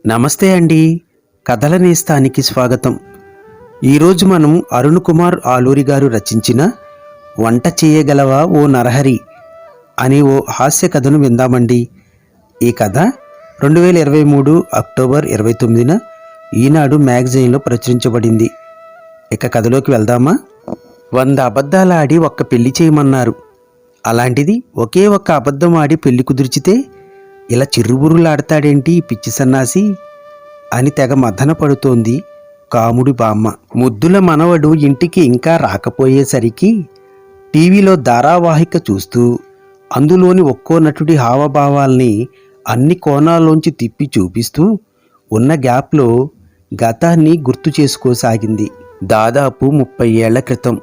నమస్తే అండి. కథల నేస్తానికి స్వాగతం. ఈరోజు మనం అరుణ్ కుమార్ ఆలూరి గారు రచించిన వంట చేయగలవా ఓ నరహరి అనే ఓ హాస్య కథను విందామండి. ఈ కథ 2023 అక్టోబర్ 29న ఈనాడు మ్యాగజైన్లో ప్రచురించబడింది. ఇక కథలోకి వెళ్దామా? 100 అబద్ధాలు ఆడి ఒక్క పెళ్లి చేయమన్నారు. అలాంటిది ఒకే ఒక్క అబద్ధం ఆడి పెళ్లి కుదిర్చితే ఇలా చిర్రుబుర్రులాడతాడేంటి పిచ్చి సన్నాసి అని తెగ మదన పడుతోంది కాముడి బామ్మ. ముద్దుల మనవడు ఇంటికి ఇంకా రాకపోయేసరికి టీవీలో ధారావాహిక చూస్తూ అందులోని ఒక్కో నటుడి హావభావాల్ని అన్ని కోణాల్లోంచి తిప్పి చూపిస్తూ ఉన్న గ్యాప్లో గతాన్ని గుర్తు చేసుకోసాగింది. దాదాపు 30 ఏళ్ల క్రితం,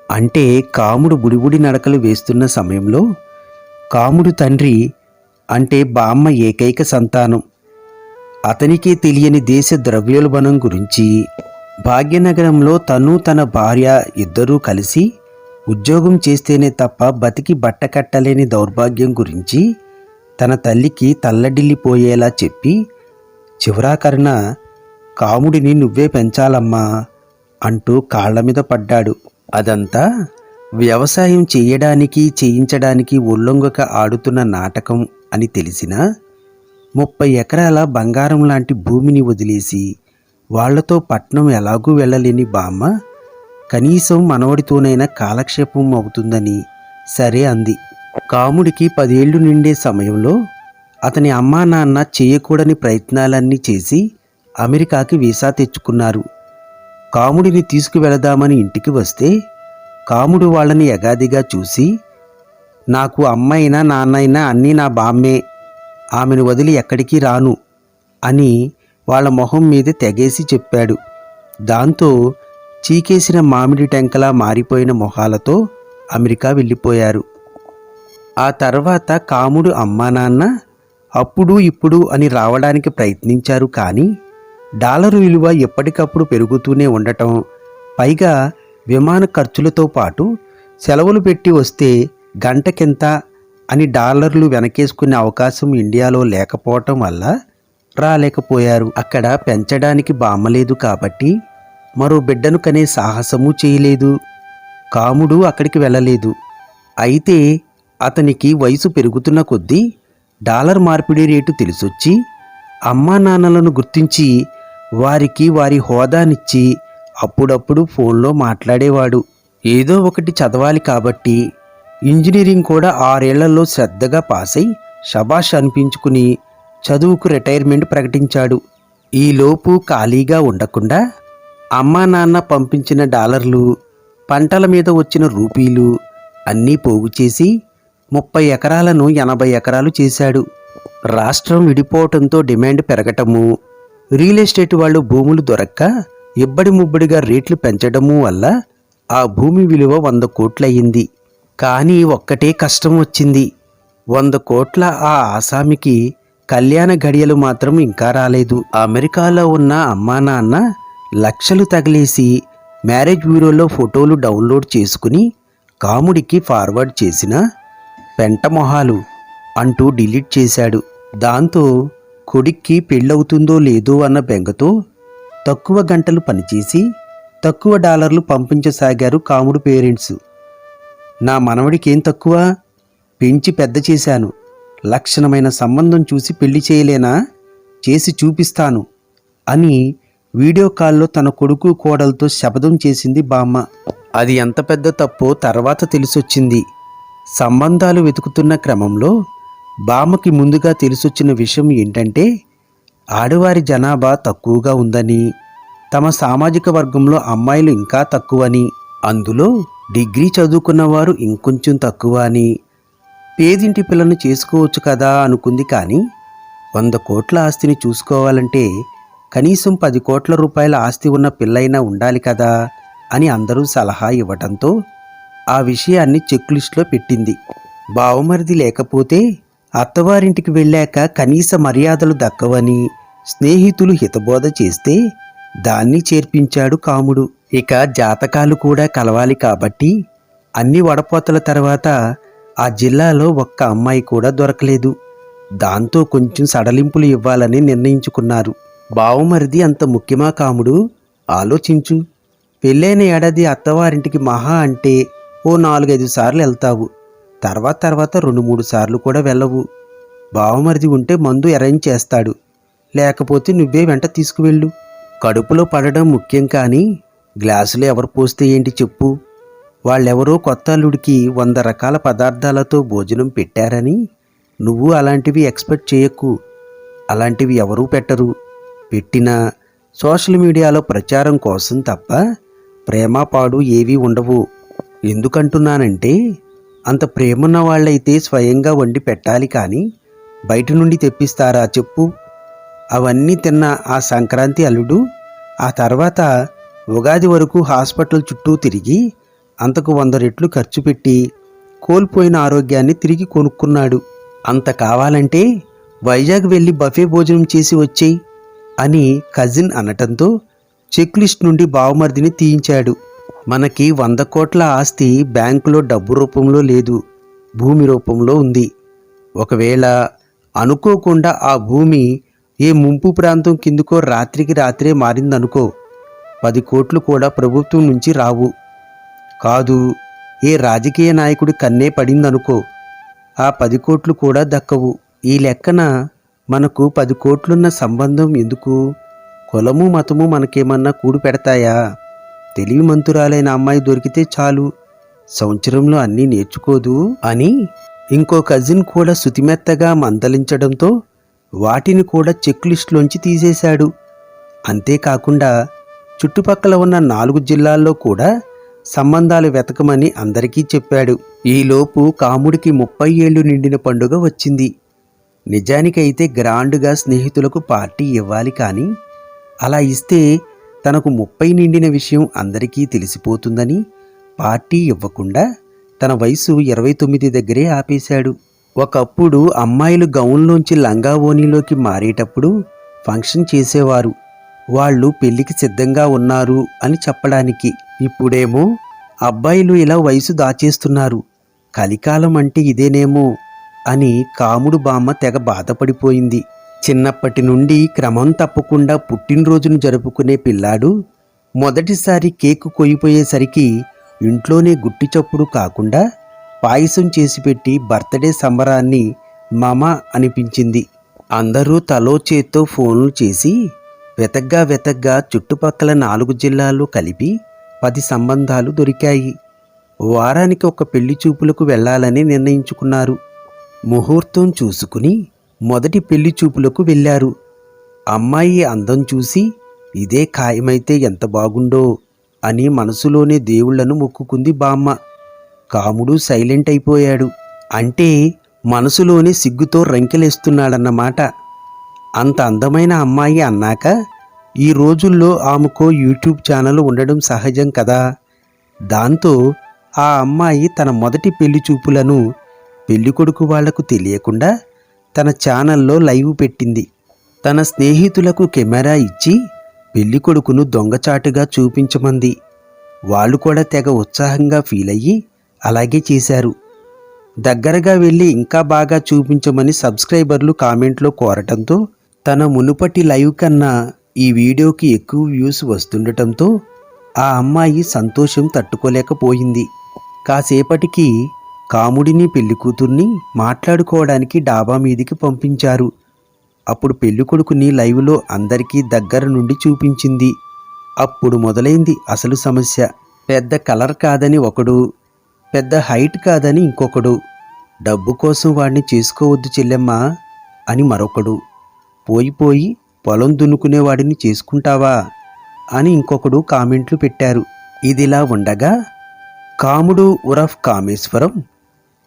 అంటే కాముడు బుడిబుడి నడకలు వేస్తున్న సమయంలో కాముడు తండ్రి అంటే బామ్మ ఏకైక సంతానం. అతనికే తెలియని దేశ ద్రవ్యోల్బణం గురించి, భాగ్యనగరంలో తను తన భార్య ఇద్దరూ కలిసి ఉద్యోగం చేస్తేనే తప్ప బతికి బట్టకట్టలేని దౌర్భాగ్యం గురించి తన తల్లికి తల్లడిల్లిపోయేలా చెప్పి చివరాకరణ కాముడిని నువ్వే పెంచాలమ్మా అంటూ కాళ్ల మీద పడ్డాడు. అదంతా వ్యవసాయం చేయడానికి చేయించడానికి ఒళ్ళొంగక ఆడుతున్న నాటకం అని తెలిసినా 30 ఎకరాల బంగారం లాంటి భూమిని వదిలేసి వాళ్లతో పట్నం ఎలాగూ వెళ్ళలేని బామ్మ కనీసం మనవడితోనైనా కాలక్షేపం అవుతుందని సరే అంది. కాముడికి 10 ఏళ్లు నిండే సమయంలో అతని అమ్మా నాన్న చేయకూడని ప్రయత్నాలన్నీ చేసి అమెరికాకి వీసా తెచ్చుకున్నారు. కాముడిని తీసుకువెళదామని ఇంటికి వస్తే కాముడు వాళ్ళని యగాదిగా చూసి, నాకు అమ్మైనా నాన్నైనా అన్నీ నా బామ్మే, ఆమెను వదిలి ఎక్కడికి రాను అని వాళ్ళ మొహం మీద తెగేసి చెప్పాడు. దాంతో చీకేసిన మామిడి టెంకలా మారిపోయిన మొహాలతో అమెరికా వెళ్ళిపోయారు. ఆ తర్వాత కాముడు అమ్మా నాన్న అప్పుడు ఇప్పుడు అని రావడానికి ప్రయత్నించారు. కానీ డాలరు విలువ ఎప్పటికప్పుడు పెరుగుతూనే ఉండటం, పైగా విమాన ఖర్చులతో పాటు సెలవులు పెట్టి వస్తే గంటకింత అని డాలర్లు వెనకేసుకునే అవకాశం ఇండియాలో లేకపోవటం వల్ల రాలేకపోయారు. అక్కడ పెంచడానికి బామ్మలేదు కాబట్టి మరో బిడ్డను కనే సాహసమూ చేయలేదు. కాముడు అక్కడికి వెళ్ళలేదు. అయితే అతనికి వయసు పెరుగుతున్న కొద్దీ డాలర్ మార్పిడి రేటు తెలిసొచ్చి అమ్మా నాన్నలను గుర్తించి వారికి వారి హోదానిచ్చి అప్పుడప్పుడు ఫోన్లో మాట్లాడేవాడు. ఏదో ఒకటి చదవాలి కాబట్టి ఇంజనీరింగ్ కూడా 6 ఏళ్లలో శ్రద్ధగా పాసై షబాష్ అనిపించుకుని చదువుకు రిటైర్మెంట్ ప్రకటించాడు. ఈలోపు ఖాళీగా ఉండకుండా అమ్మా నాన్న పంపించిన డాలర్లు, పంటల మీద వచ్చిన రూపీలు అన్నీ పోగు చేసి 30 ఎకరాలను 80 ఎకరాలు చేశాడు. రాష్ట్రం విడిపోవటంతో డిమాండ్ పెరగటము, రియల్ ఎస్టేట్ వాళ్ళు భూములు దొరక్క ఇబ్బడి ముబ్బడిగా రేట్లు పెంచడము వల్ల ఆ భూమి విలువ 100 కోట్లయింది. కానీ ఒక్కటే కష్టం వచ్చింది. 100 కోట్ల ఆ ఆసామికి కళ్యాణ గడియలు మాత్రం ఇంకా రాలేదు. అమెరికాలో ఉన్న అమ్మా నాన్న లక్షలు తగిలేసి మ్యారేజ్ బ్యూరోలో ఫోటోలు డౌన్లోడ్ చేసుకుని కాముడికి ఫార్వర్డ్ చేసిన పెంట మొహాలు అంటూ డిలీట్ చేశాడు. దాంతో కొడుక్కి పెళ్ళవుతుందో లేదో అన్న బెంగతో తక్కువ గంటలు పనిచేసి తక్కువ డాలర్లు పంపించసాగారు కాముడు పేరెంట్స్. నా మనవడికేం తక్కువ, పెంచి పెద్ద చేశాను, లక్షణమైన సంబంధం చూసి పెళ్లి చేయలేనా, చేసి చూపిస్తాను అని వీడియో కాల్లో తన కొడుకు కోడలతో శపథం చేసింది బామ్మ. అది ఎంత పెద్ద తప్పో తర్వాత తెలిసొచ్చింది. సంబంధాలు వెతుకుతున్న క్రమంలో బామ్మకి ముందుగా తెలిసొచ్చిన విషయం ఏంటంటే ఆడవారి జనాభా తక్కువగా ఉందని, తమ సామాజిక వర్గంలో అమ్మాయిలు ఇంకా తక్కువని, అందులో డిగ్రీ చదువుకున్నవారు ఇంకొంచెం తక్కువ అని, పేదింటి పిల్లను చేసుకోవచ్చు కదా అనుకుంది. కానీ 100 కోట్ల ఆస్తిని చూసుకోవాలంటే కనీసం 10 కోట్ల రూపాయల ఆస్తి ఉన్న పిల్లైనా ఉండాలి కదా అని అందరూ సలహా ఇవ్వటంతో ఆ విషయాన్ని చెక్ లిస్టులో పెట్టింది. బావమరిది లేకపోతే అత్తవారింటికి వెళ్ళాక కనీస మర్యాదలు దక్కవని స్నేహితులు హితబోధ చేస్తే దాన్ని చేర్పించాడు కాముడు. ఇక జాతకాలు కూడా కలవాలి కాబట్టి అన్ని వడపోతల తర్వాత ఆ జిల్లాలో ఒక్క అమ్మాయి కూడా దొరకలేదు. దాంతో కొంచెం సడలింపులు ఇవ్వాలని నిర్ణయించుకున్నారు. బావమరిది అంత ముఖ్యమా కాముడు? ఆలోచించు. పెళ్ళైన ఏడాది అత్తవారింటికి మహా అంటే ఓ 4-5 సార్లు వెళ్తావు. తర్వాత 2-3 సార్లు కూడా వెళ్ళవు. బావమరిది ఉంటే మందు అరేంజ్ చేస్తాడు, లేకపోతే నువ్వే వెంట తీసుకువెళ్ళు. కడుపులో పడడం ముఖ్యం కానీ గ్లాసులో ఎవరు పోస్తే ఏంటి చెప్పు. వాళ్ళెవరో కొత్త అల్లుడికి 100 రకాల పదార్థాలతో భోజనం పెట్టారని నువ్వు అలాంటివి ఎక్స్పెక్ట్ చేయకు. అలాంటివి ఎవరూ పెట్టరు. పెట్టినా సోషల్ మీడియాలో ప్రచారం కోసం తప్ప ప్రేమ పాడు ఏవీ ఉండవు. ఎందుకంటున్నానంటే అంత ప్రేమున్న వాళ్ళైతే స్వయంగా వండి పెట్టాలి కానీ బయట నుండి తెప్పిస్తారా చెప్పు. అవన్నీ తిన్న ఆ సంక్రాంతి అల్లుడు ఆ తర్వాత ఉగాది వరకు హాస్పిటల్ చుట్టూ తిరిగి అంతకు 100 రెట్లు ఖర్చు పెట్టి కోల్పోయిన ఆరోగ్యాన్ని తిరిగి కొనుక్కున్నాడు. అంత కావాలంటే వైజాగ్ వెళ్ళి బఫే భోజనం చేసి వచ్చేయి అని కజిన్ అనటంతో చెక్ లిస్ట్ నుండి బావమర్దిని తీయించాడు. మనకి 100 కోట్ల ఆస్తి బ్యాంకులో డబ్బు రూపంలో లేదు, భూమి రూపంలో ఉంది. ఒకవేళ అనుకోకుండా ఆ భూమి ఏ ముంపు ప్రాంతం కిందకో రాత్రికి రాత్రే మారిందనుకో, 10 కోట్లు కూడా ప్రభుత్వం నుంచి రావు. కాదు, ఏ రాజకీయ నాయకుడి కన్నే పడిందనుకో, ఆ 10 కోట్లు కూడా దక్కవు. ఈ లెక్కన మనకు 10 కోట్లున్న సంబంధం ఎందుకు? కులము మతము మనకేమన్నా కూడు పెడతాయా? తెలివి మంతురాలైన అమ్మాయి దొరికితే చాలు, సంవత్సరంలో అన్నీ నేర్చుకోదు అని ఇంకో కజిన్ కూడా శుతిమెత్తగా మందలించడంతో వాటిని కూడా చెక్ లిస్టులోంచి తీసేశాడు. అంతేకాకుండా చుట్టుపక్కల ఉన్న 4 జిల్లాల్లో కూడా సంబంధాలు వెతకమని అందరికీ చెప్పాడు. ఈలోపు కాముడికి 30 ఏళ్లు నిండిన పండుగ వచ్చింది. నిజానికైతే గ్రాండ్గా స్నేహితులకు పార్టీ ఇవ్వాలి కానీ అలా ఇస్తే తనకు 30 నిండిన విషయం అందరికీ తెలిసిపోతుందని పార్టీ ఇవ్వకుండా తన వయసు 29 దగ్గరే ఆపేశాడు. ఒకప్పుడు అమ్మాయిలు గౌన్లోంచి లంగా ఓణీలోకి మారేటప్పుడు ఫంక్షన్ చేసేవారు, వాళ్ళు పెళ్లికి సిద్ధంగా ఉన్నారు అని చెప్పడానికి. ఇప్పుడేమో అబ్బాయిలు ఇలా వయసు దాచేస్తున్నారు, కలికాలం అంటే ఇదేనేమో అని కాముడు బామ్మ తెగ బాధపడిపోయింది. చిన్నప్పటి నుండి క్రమం తప్పకుండా పుట్టినరోజును జరుపుకునే పిల్లాడు మొదటిసారి కేకు కొయ్యిపోయేసరికి ఇంట్లోనే గుట్టి చప్పుడు కాకుండా పాయసం చేసి పెట్టి బర్త్డే సంబరాన్ని మామ అనిపించింది. అందరూ తలో చేత్తో ఫోన్లు చేసి వెతగ్గా చుట్టుపక్కల 4 జిల్లాల్లో కలిపి 10 సంబంధాలు దొరికాయి. వారానికి ఒక పెళ్లి చూపులకు వెళ్లాలని నిర్ణయించుకున్నారు. ముహూర్తం చూసుకుని మొదటి పెళ్లి చూపులకు వెళ్ళారు. అమ్మాయి అందం చూసి ఇదే ఖాయమైతే ఎంత బాగుండో అని మనసులోనే దేవుళ్లను మొక్కుకుంది బామ్మ. కాముడు సైలెంట్ అయిపోయాడు. అంటే మనసులోనే సిగ్గుతో రంకెలేస్తున్నాడన్నమాట. అంత అందమైన అమ్మాయి అన్నాక ఈ రోజుల్లో ఆమెకో యూట్యూబ్ ఛానల్ ఉండడం సహజం కదా. దాంతో ఆ అమ్మాయి తన మొదటి పెళ్లి చూపులను పెళ్ళికొడుకు వాళ్లకు తెలియకుండా తన ఛానల్లో లైవ్ పెట్టింది. తన స్నేహితులకు కెమెరా ఇచ్చి పెళ్ళికొడుకును దొంగచాటుగా చూపించమంది. వాళ్ళు కూడా తెగ ఉత్సాహంగా ఫీల్ అయ్యి అలాగే చేశారు. దగ్గరగా వెళ్ళి ఇంకా బాగా చూపించమని సబ్స్క్రైబర్లు కామెంట్లో కోరటంతో తన మునుపటి లైవ్ కన్నా ఈ వీడియోకి ఎక్కువ వ్యూస్ వస్తుండటంతో ఆ అమ్మాయి సంతోషం తట్టుకోలేకపోయింది. కాసేపటికి కాముడిని పెళ్లికూతుర్ని మాట్లాడుకోవడానికి డాబా మీదికి పంపించారు. అప్పుడు పెళ్ళికొడుకుని లైవ్లో అందరికీ దగ్గర నుండి చూపించింది. అప్పుడు మొదలైంది అసలు సమస్య. పెద్ద కలర్ కాదని ఒకడు, పెద్ద హైట్ కాదని ఇంకొకడు, డబ్బు కోసం వాడిని చేసుకోవద్దు చెల్లెమ్మా అని మరొకడు, పోయి పొలం దున్నుకునేవాడిని చేసుకుంటావా అని ఇంకొకడు కామెంట్లు పెట్టారు. ఇదిలా ఉండగా కాముడు ఉరఫ్ కామేశ్వరం,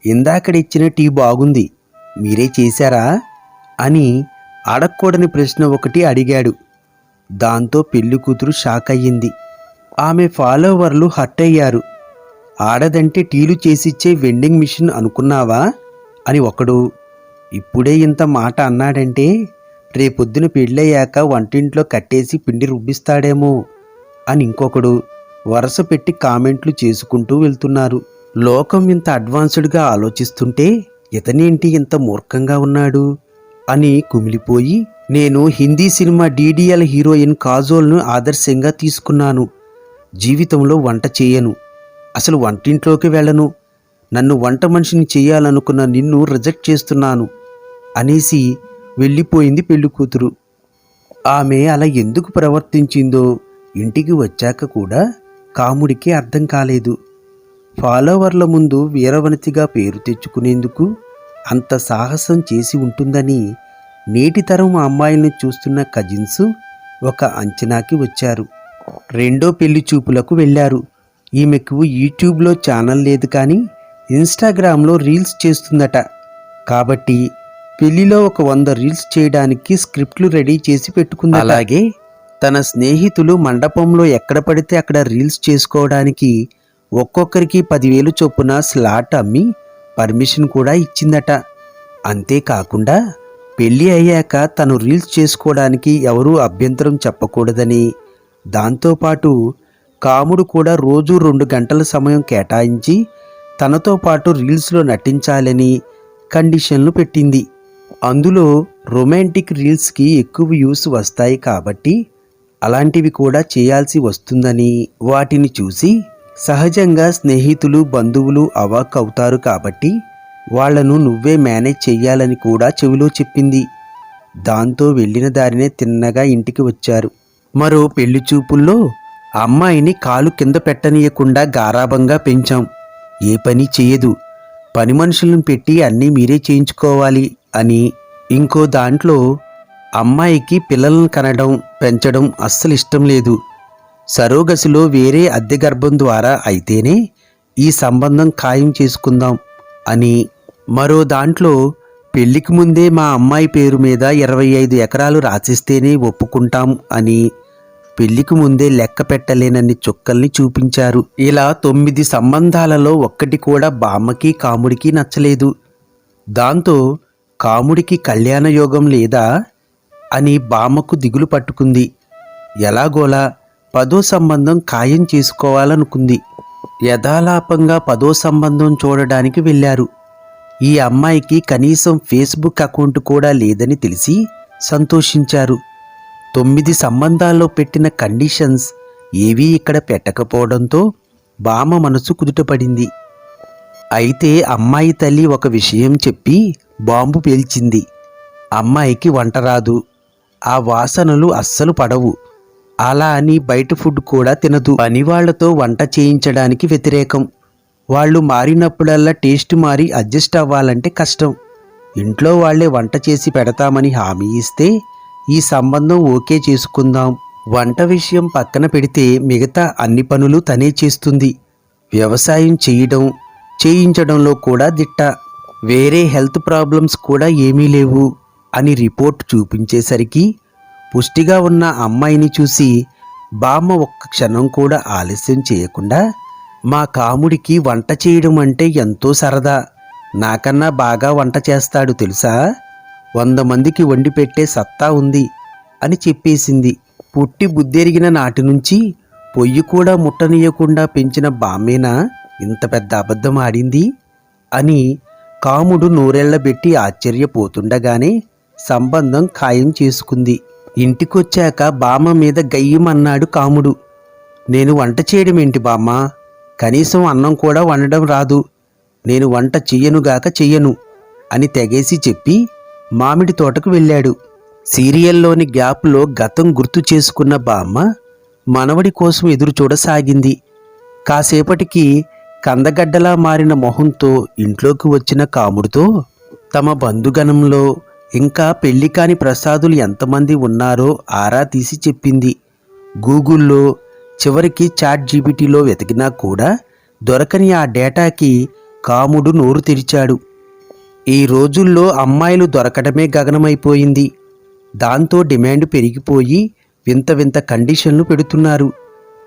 ఇందాకడిచ్చిన టీ బాగుంది, మీరే చేశారా అని అడగకూడని ప్రశ్న ఒకటి అడిగాడు. దాంతో పెళ్లి కూతురు షాక్ అయ్యింది. ఆమె ఫాలోవర్లు హర్ట్ అయ్యారు. ఆడదంటే టీలు చేసిచ్చే వెండింగ్ మిషన్ అనుకున్నావా అని ఒకడు, ఇప్పుడే ఇంత మాట అన్నాడంటే రేపొద్దున పెళ్ళయ్యాక వంటింట్లో కట్టేసి పిండి రుబ్బిస్తాడేమో అని ఇంకొకడు వరుస పెట్టి కామెంట్లు చేసుకుంటూ వెళ్తున్నారు. లోకం ఇంత అడ్వాన్స్డ్గా ఆలోచిస్తుంటే ఇతనేంటి ఇంత మూర్ఖంగా ఉన్నాడు అని కుమిలిపోయి, నేను హిందీ సినిమా డీడీఎల్ హీరోయిన్ కాజోల్ను ఆదర్శంగా తీసుకున్నాను. జీవితంలో వంట చేయను, అసలు వంటింట్లోకి వెళ్ళను, నన్ను వంట మనిషిని చేయాలనుకున్న నిన్ను రిజెక్ట్ చేస్తున్నాను అనేసి వెళ్ళిపోయింది పెళ్ళికూతురు. ఆమె అలా ఎందుకు ప్రవర్తించిందో ఇంటికి వచ్చాక కూడా కాముడికి అర్థం కాలేదు. ఫాలోవర్ల ముందు వీరవనితిగా పేరు తెచ్చుకునేందుకు అంత సాహసం చేసి ఉంటుందని నేటి తరం అమ్మాయిల్ని చూస్తున్న కజిన్స్ ఒక అంచనాకి వచ్చారు. రెండో పెళ్లి చూపులకు వెళ్ళారు. ఈమెకు యూట్యూబ్లో ఛానల్ లేదు, కానీ ఇన్స్టాగ్రామ్లో రీల్స్ చేస్తుందట. కాబట్టి పెళ్లిలో ఒక 100 రీల్స్ చేయడానికి స్క్రిప్ట్లు రెడీ చేసి పెట్టుకుంది. అలాగే తన స్నేహితులు మండపంలో ఎక్కడ పడితే అక్కడ రీల్స్ చేసుకోవడానికి ఒక్కొక్కరికి 10,000 చొప్పున స్లాట్ అమ్మి పర్మిషన్ కూడా ఇచ్చిందట. అంతేకాకుండా పెళ్ళి అయ్యాక తను రీల్స్ చేసుకోవడానికి ఎవరూ అభ్యంతరం చెప్పకూడదని, దాంతోపాటు కాముడు కూడా రోజు 2 గంటల సమయం కేటాయించి తనతో పాటు రీల్స్లో నటించాలని కండిషన్లు పెట్టింది. అందులో రొమాంటిక్ రీల్స్కి ఎక్కువ వ్యూస్ వస్తాయి కాబట్టి అలాంటివి కూడా చేయాల్సి వస్తుందని, వాటిని చూసి సహజంగా స్నేహితులు బంధువులు అవాక్ అవుతారు కాబట్టి వాళ్లను నువ్వే మేనేజ్ చెయ్యాలని కూడా చెవిలో చెప్పింది. దాంతో వెళ్ళిన దారినే తిన్నగా ఇంటికి వచ్చారు. మరో పెళ్లి చూపుల్లో అమ్మాయిని కాలు కింద పెట్టనీయకుండా గారాబంగా పెంచాం. ఏ పని చేయదు, పని మనుషులను పెట్టి అన్నీ మీరే చేయించుకోవాలి అని. ఇంకో దాంట్లో అమ్మాయికి పిల్లలను కనడం పెంచడం అస్సలు ఇష్టం లేదు, సరోగసిలో వేరే అద్దె గర్భం ద్వారా అయితేనే ఈ సంబంధం ఖాయం చేసుకుందాం అని. మరో దాంట్లో పెళ్లికి ముందే మా అమ్మాయి పేరు మీద 25 ఎకరాలు రాసిస్తేనే ఒప్పుకుంటాం అని పెళ్లికి ముందే లెక్క పెట్టలేనన్ని చుక్కల్ని చూపించారు. ఇలా 9 సంబంధాలలో ఒక్కటి కూడా బామ్మకి కాముడికి నచ్చలేదు. దాంతో కాముడికి కళ్యాణ యోగం లేదా అని బామ్మకు దిగులు పట్టుకుంది. ఎలాగోలా 10వ సంబంధం ఖాయం చేసుకోవాలనుకుంది. యథాలాపంగా 10వ సంబంధం చూడడానికి వెళ్ళారు. ఈ అమ్మాయికి కనీసం ఫేస్బుక్ అకౌంట్ కూడా లేదని తెలిసి సంతోషించారు. 9 సంబంధాల్లో పెట్టిన కండిషన్స్ ఏవీ ఇక్కడ పెట్టకపోవడంతో బామ్మ మనసు కుదుటపడింది. అయితే అమ్మాయి తల్లి ఒక విషయం చెప్పి బాంబు పేల్చింది. అమ్మాయికి వంట రాదు, ఆ వాసనలు అస్సలు పడవు, అలా అని బయట ఫుడ్ కూడా తినదు, పనివాళ్లతో వంట చేయించడానికి వ్యతిరేకం, వాళ్ళు మారినప్పుడల్లా టేస్ట్ మారి అడ్జస్ట్ అవ్వాలంటే కష్టం, ఇంట్లో వాళ్లే వంట చేసి పెడతామని హామీ ఇస్తే ఈ సంబంధం ఓకే చేసుకుందాం. వంట విషయం పక్కన పెడితే మిగతా అన్ని పనులు తనే చేస్తుంది. వ్యవసాయం చేయించడంలో కూడా దిట్ట. వేరే హెల్త్ ప్రాబ్లమ్స్ కూడా ఏమీ లేవు అని రిపోర్ట్ చూపించేసరికి పుష్టిగా ఉన్న అమ్మాయిని చూసి బామ్మ ఒక్క క్షణం కూడా ఆలస్యం చేయకుండా, మా కాముడికి వంట చేయడం అంటే ఎంతో సరదా, నాకన్నా బాగా వంట చేస్తాడు తెలుసా, 100 మందికి వండి పెట్టే సత్తా ఉంది అని చెప్పేసింది. పుట్టి బుద్ధెరిగిన నాటి నుంచి పొయ్యి కూడా ముట్టనీయకుండా పెంచిన బామ్మేనా ఇంత పెద్ద అబద్ధం ఆడింది అని కాముడు నోరెళ్లబెట్టి ఆశ్చర్యపోతుండగానే సంబంధం ఖాయం చేసుకుంది. ఇంటికొచ్చాక బామ్మ మీద గయ్యమన్నాడు కాముడు. నేను వంట చేయడం ఏంటి బామ్మ, కనీసం అన్నం కూడా వండడం రాదు, నేను వంట చెయ్యను అని తెగేసి చెప్పి మామిడి తోటకు వెళ్ళాడు. సీరియల్లోని గ్యాప్లో గతం గుర్తు చేసుకున్న బామ్మ మనవడి కోసం ఎదురు చూడసాగింది. కాసేపటికి కందగడ్డలా మారిన మొహంతో ఇంట్లోకి వచ్చిన కాముడితో తమ బంధుగణంలో ఇంకా పెళ్లి కాని ప్రసాదులు ఎంతమంది ఉన్నారో ఆరా తీసి చెప్పింది. గూగుల్లో, చివరికి ChatGPTలో వెతికినా కూడా దొరకని ఆ డేటాకి కాముడు నోరు తెరిచాడు. ఈ రోజుల్లో అమ్మాయిలు దొరకడమే గగనమైపోయింది. దాంతో డిమాండ్ పెరిగిపోయి వింత వింత కండిషన్లు పెడుతున్నారు.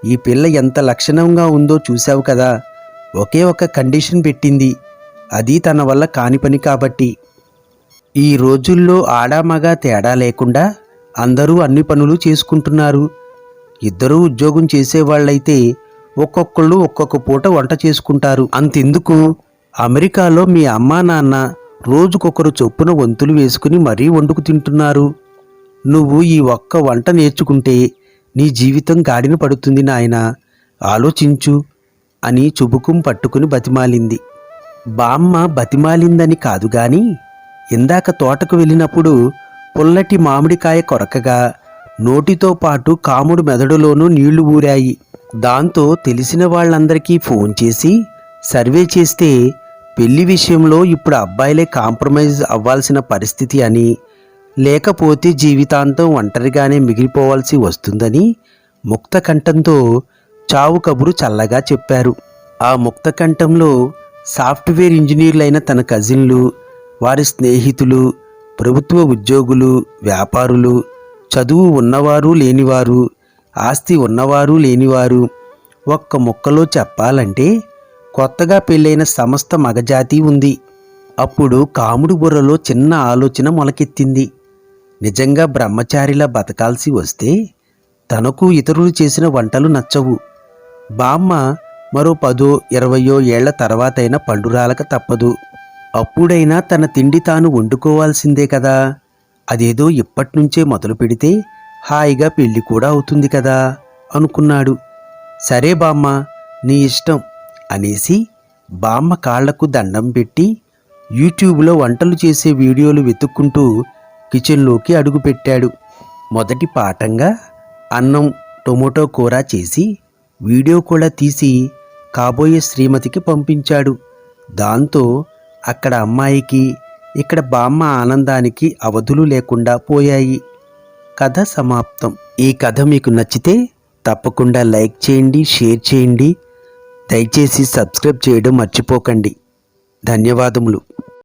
ఈ పిల్ల ఎంత లక్షణంగా ఉందో చూశావు కదా, ఒకే ఒక కండిషన్ పెట్టింది, అది తన వల్ల కాని పని కాబట్టి. ఈ రోజుల్లో ఆడామగా తేడా లేకుండా అందరూ అన్ని పనులు చేసుకుంటున్నారు. ఇద్దరూ ఉద్యోగం చేసేవాళ్ళైతే ఒక్కొక్కళ్ళు ఒక్కొక్క పూట వంట చేసుకుంటారు. అంతెందుకు, అమెరికాలో మీ అమ్మా నాన్న రోజుకొకరు చొప్పున వంతులు వేసుకుని మరీ వండుకు తింటున్నారు. నువ్వు ఈ ఒక్క వంట నేర్చుకుంటే నీ జీవితం గాడిన పడుతుంది నాయనా, ఆలోచించు అని చుబుకం పట్టుకుని బతిమాలింది. బామ్మ బతిమాలిందని కాదు గాని, ఇందాక తోటకు వెళ్ళినప్పుడు పుల్లటి మామిడికాయ కొరకగా నోటితో పాటు కాముడు మెదడులోనూ నీళ్లు ఊరాయి. దాంతో తెలిసిన వాళ్ళందరికీ ఫోన్ చేసి సర్వే చేస్తే పెళ్లి విషయంలో ఇప్పుడు అబ్బాయిలే కాంప్రమైజ్ అవ్వాల్సిన పరిస్థితి అని, లేకపోతే జీవితాంతం ఒంటరిగానే మిగిలిపోవాల్సి వస్తుందని ముక్తకంఠంతో చావు కబురు చల్లగా చెప్పారు. ఆ ముక్తకంఠంలో సాఫ్ట్వేర్ ఇంజనీర్లైన తన కజిన్లు, వారి స్నేహితులు, ప్రభుత్వ ఉద్యోగులు, వ్యాపారులు, చదువు ఉన్నవారు లేనివారు, ఆస్తి ఉన్నవారు లేనివారు, ఒక్క ముక్కలో చెప్పాలంటే కొత్తగా పెళ్ళైన సమస్త మగజాతి ఉంది. అప్పుడు కాముడు బుర్రలో చిన్న ఆలోచన మొలకెత్తింది. నిజంగా బ్రహ్మచారిలా బతకాల్సి వస్తే తనకు ఇతరులు చేసిన వంటలు నచ్చవు. బామ్మ మరో 10-20 ఏళ్ల తర్వాతైనా పండురాలక తప్పదు. అప్పుడైనా తన తిండి తాను వండుకోవాల్సిందే కదా. అదేదో ఇప్పట్నుంచే మొదలు పెడితే హాయిగా పెళ్లి కూడా అవుతుంది కదా అనుకున్నాడు. సరే బామ్మ, నీ ఇష్టం అనేసి బామ్మ కాళ్లకు దండం పెట్టి యూట్యూబ్లో వంటలు చేసే వీడియోలు వెతుక్కుంటూ కిచెన్లోకి అడుగుపెట్టాడు. మొదటి పాఠంగా అన్నం, టొమాటో కూర చేసి వీడియో కూడా తీసి కాబోయే శ్రీమతికి పంపించాడు. దాంతో అక్కడ అమ్మాయికి, ఇక్కడ బామ్మ ఆనందానికి అవధులు లేకుండా పోయాయి. కథ సమాప్తం. ఈ కథ మీకు నచ్చితే తప్పకుండా లైక్ చేయండి, షేర్ చేయండి. దయచేసి సబ్స్క్రైబ్ చేయడం మర్చిపోకండి. ధన్యవాదములు.